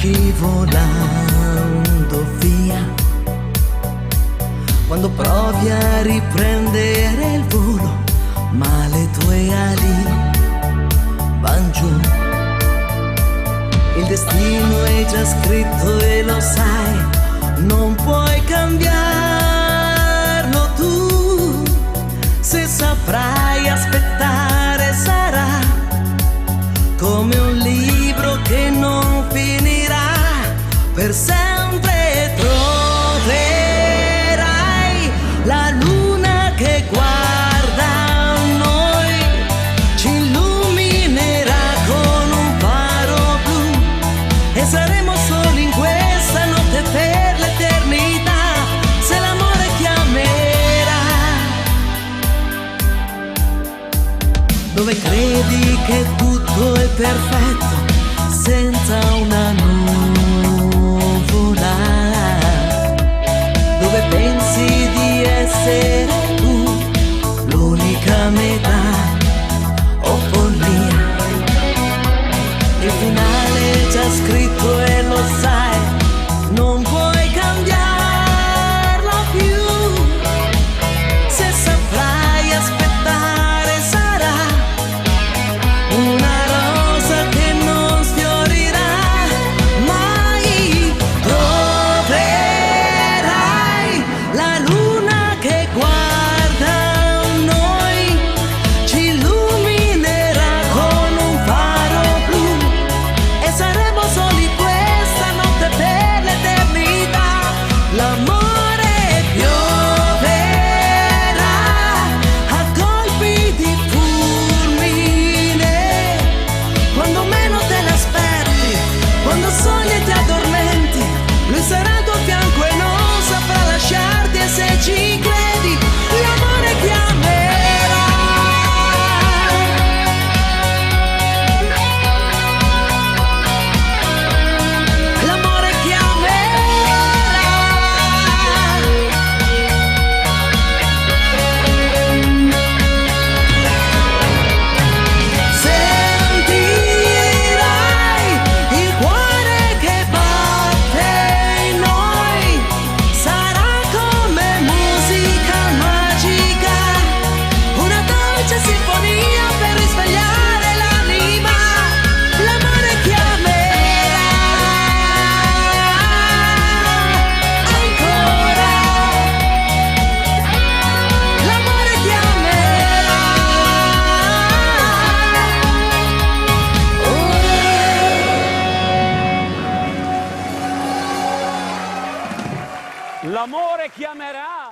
scivolando via. Quando provi a riprendere il volo, ma le tue ali van giù. Il destino è già scritto e lo sai, non puoi cambiarlo tu. Se saprai aspettare sarà come un libro che non finirà per sempre. Troverai la luna che guarda noi, ci illuminerà con un faro blu e saremo soli in questa notte per l'eternità. Se l'amore chiamerà, dove credi che tutto è perfetto senza una nuvola, dove pensi di essere tu l'unica metà o follia. Il finale è già scritto e lo sai, non puoi cambiarlo più. Se saprai aspettare sarà una rosa che non sfiorirà mai. Troverai la luna che guarda noi, ci illuminerà con un faro blu e saremo soli questa notte per l'eternità. L'amore pioverà a colpi di fulmine, quando meno te l'aspetti, quando sogni e ti addormenti, lui sarà al tuo fianco e non saprà lasciarti. E se ci credi, l'amore chiamerà. L'amore chiamerà. Sentirai il cuore che batte in noi, sarà come musica magica, una dolce sinfonia per risvegliare l'anima. L'amore chiamerà ancora. L'amore chiamerà. L'amore chiamerà.